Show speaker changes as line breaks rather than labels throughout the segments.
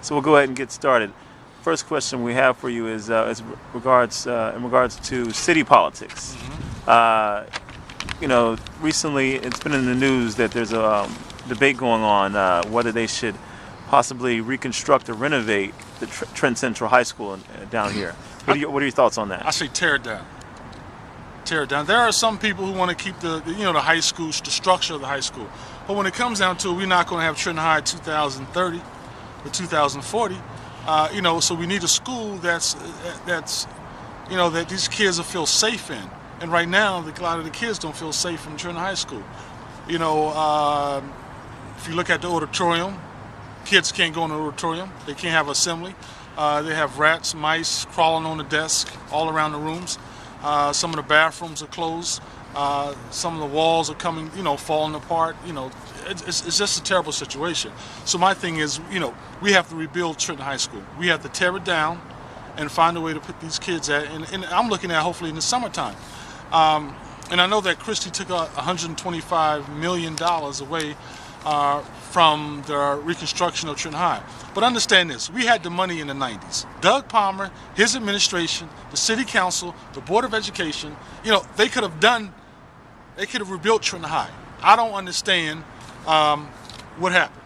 So we'll go ahead and get started. First question we have for you is in regards to city politics. Recently it's been in the news that there's a debate going on whether they should possibly reconstruct or renovate the Trenton Central High School down here. What are your thoughts on that?
I say tear it down. Tear it down. There are some people who want to keep the high school, the structure of the high school. But when it comes down to it, we're not going to have Trenton High 2030 or 2040. So we need a school that's that these kids will feel safe in. And right now, a lot of the kids don't feel safe in Trenton High School. If you look at the auditorium, kids can't go in the auditorium. They can't have assembly. They have rats, mice crawling on the desk all around the rooms. Some of the bathrooms are closed. Some of the walls are falling apart. It's just a terrible situation. So my thing is, we have to rebuild Trenton High School. We have to tear it down and find a way to put these kids at. And I'm looking at hopefully in the summertime. And I know that Christie took $125 million away from the reconstruction of Trenton High. But understand this, we had the money in the 90s. Doug Palmer, his administration, the city council, the Board of Education, they could have rebuilt Trenton High. I don't understand what happened.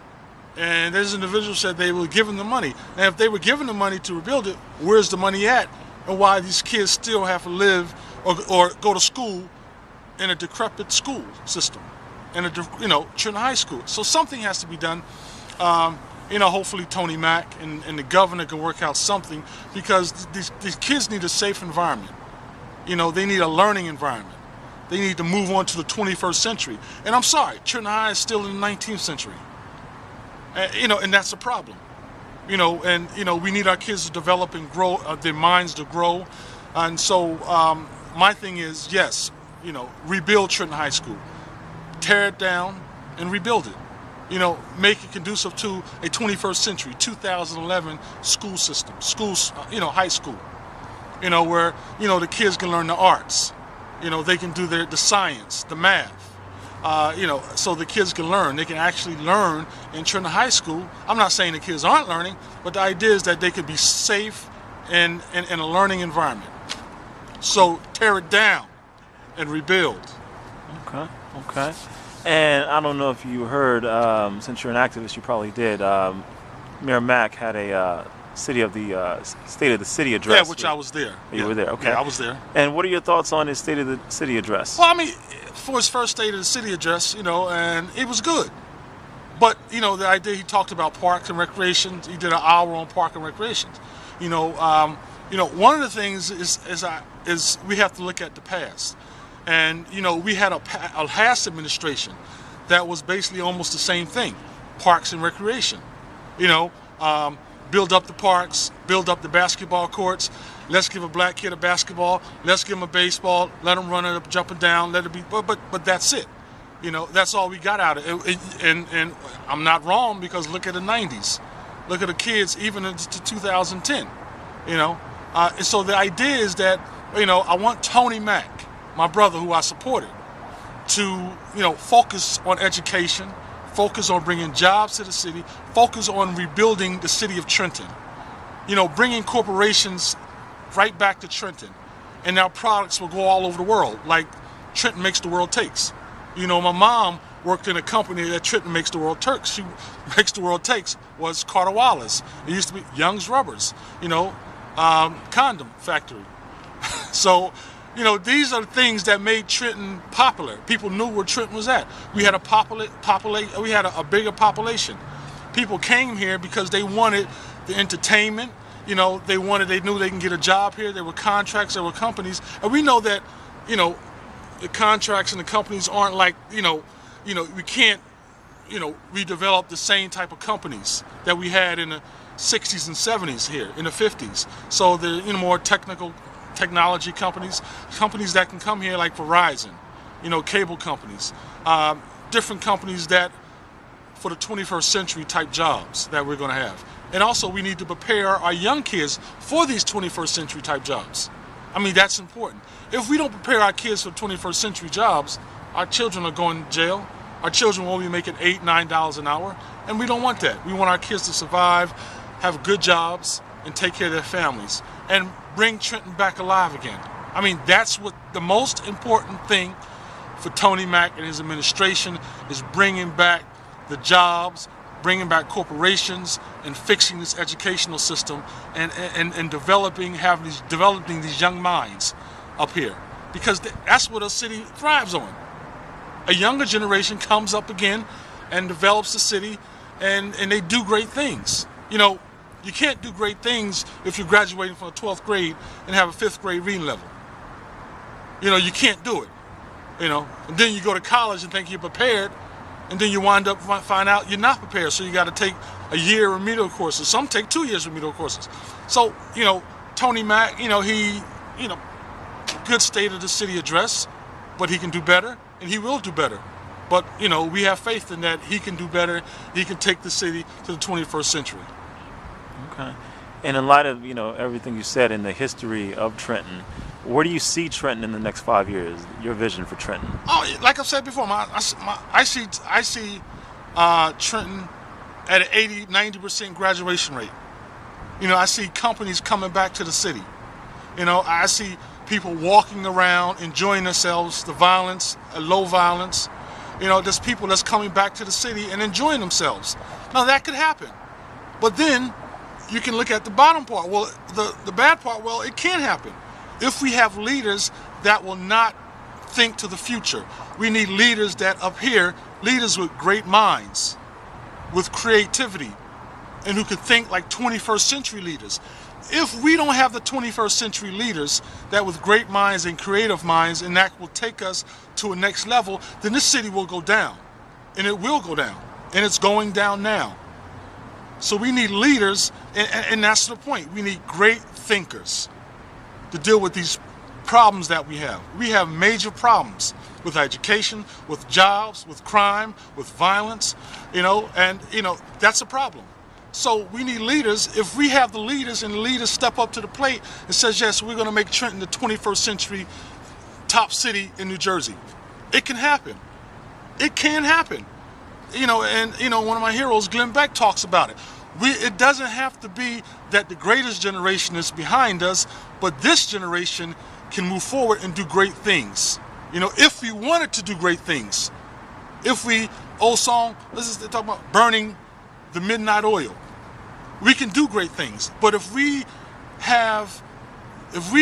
And there's individuals said they were given the money. And if they were given the money to rebuild it, where's the money at? And why these kids still have to live or go to school in a decrepit school system, in a Trenton High School. So something has to be done. Hopefully Tony Mack and the governor can work out something, because these kids need a safe environment. They need a learning environment. They need to move on to the 21st century. And I'm sorry, Trenton High is still in the 19th century. And that's a problem. We need our kids to develop and grow, their minds to grow. And so my thing is, yes, rebuild Trenton High School. Tear it down and rebuild it. Make it conducive to a 21st century, 2011 school system, high school. Where, the kids can learn the arts. They can do the science, the math. So the kids can learn. They can actually learn in Trenton High School. I'm not saying the kids aren't learning, but the idea is that they could be safe in a learning environment. So tear it down and rebuild.
Okay. And I don't know if you heard, since you're an activist, you probably did. Mayor Mack had a State of the City address.
Yeah, which I was there.
You were there, okay.
Yeah, I was there.
And what are your thoughts on his State of the City address?
Well, for his first State of the City address, and it was good. But, the idea, he talked about parks and recreation. He did an hour on park and recreation. One of the things is we have to look at the past. And, we had a past administration that was basically almost the same thing, parks and recreation. Build up the parks, build up the basketball courts. Let's give a black kid a basketball. Let's give him a baseball. Let him run it up, jumping down. Let it be. But that's it. That's all we got out of it. And I'm not wrong, because look at the 90s. Look at the kids even into 2010. And so the idea is that I want Tony Mack, my brother who I supported, to focus on education. Focus on bringing jobs to the city, focus on rebuilding the city of Trenton. Bringing corporations right back to Trenton. And our products will go all over the world, like Trenton Makes the World Takes. My mom worked in a company that Trenton Makes the World Takes. She Makes the World Takes was Carter Wallace. It used to be Young's Rubbers, condom factory. So, these are the things that made Trenton popular. People knew where Trenton was at. We had a bigger population. People came here because they wanted the entertainment. They knew they can get a job here. There were contracts, there were companies, and we know that, the contracts and the companies aren't like, we can't, redevelop the same type of companies that we had in the 60s and 70s here, in the 50s. So the more technology companies that can come here, like Verizon, cable companies, different companies that for the 21st century type jobs that we're going to have. And also we need to prepare our young kids for these 21st century type jobs. That's important. If we don't prepare our kids for 21st century jobs, our children are going to jail. Our children will be making $8, $9 an hour, and we don't want that. We want our kids to survive, have good jobs, and take care of their families, and bring Trenton back alive again. I mean, that's what the most important thing for Tony Mack and his administration is, bringing back the jobs, bringing back corporations, and fixing this educational system, and developing these young minds up here, because that's what a city thrives on. A younger generation comes up again and develops the city, and they do great things. You know, you can't do great things if you're graduating from the 12th grade and have a 5th grade reading level. You know, you can't do it. You know, and then you go to college and think you're prepared, and then you wind up find out you're not prepared. So you got to take a year remedial courses. Some take 2 years remedial courses. So, you know, Tony Mack, you know, good state of the city address, but he can do better, and he will do better. But, you know, we have faith in that he can do better. He can take the city to the 21st century.
Okay. And in light of, you know, everything you said in the history of Trenton, where do you see Trenton in the next 5 years? Your vision for Trenton?
Oh, like I've said before, I see Trenton at an 80-90% graduation rate. You know, I see companies coming back to the city. You know, I see people walking around, enjoying themselves, the violence, low violence. You know, there's people that's coming back to the city and enjoying themselves. Now, that could happen. But then you can look at the bottom part. Well, the bad part, well, it can happen. If we have leaders that will not think to the future. We need leaders that up here, leaders with great minds, with creativity, and who can think like 21st century leaders. If we don't have the 21st century leaders that with great minds and creative minds, and that will take us to a next level, then this city will go down. And it will go down. And it's going down now. So we need leaders, and that's the point. We need great thinkers to deal with these problems that we have. We have major problems with education, with jobs, with crime, with violence, you know, and, you know, that's a problem. So we need leaders. If we have the leaders and the leaders step up to the plate and says, yes, we're going to make Trenton the 21st century top city in New Jersey. It can happen. It can happen. You know, and, you know, one of my heroes, Glenn Beck, talks about it. It doesn't have to be that the greatest generation is behind us, but this generation can move forward and do great things. You know, if we wanted to do great things. If we, old song, let's just talk about burning the midnight oil. We can do great things. But if we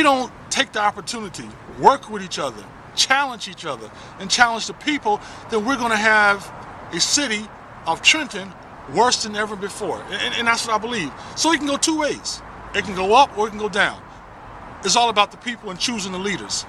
don't take the opportunity, work with each other, challenge each other, and challenge the people, then we're going to have a city of Trenton worse than ever before. And that's what I believe. So it can go two ways. It can go up or it can go down. It's all about the people and choosing the leaders.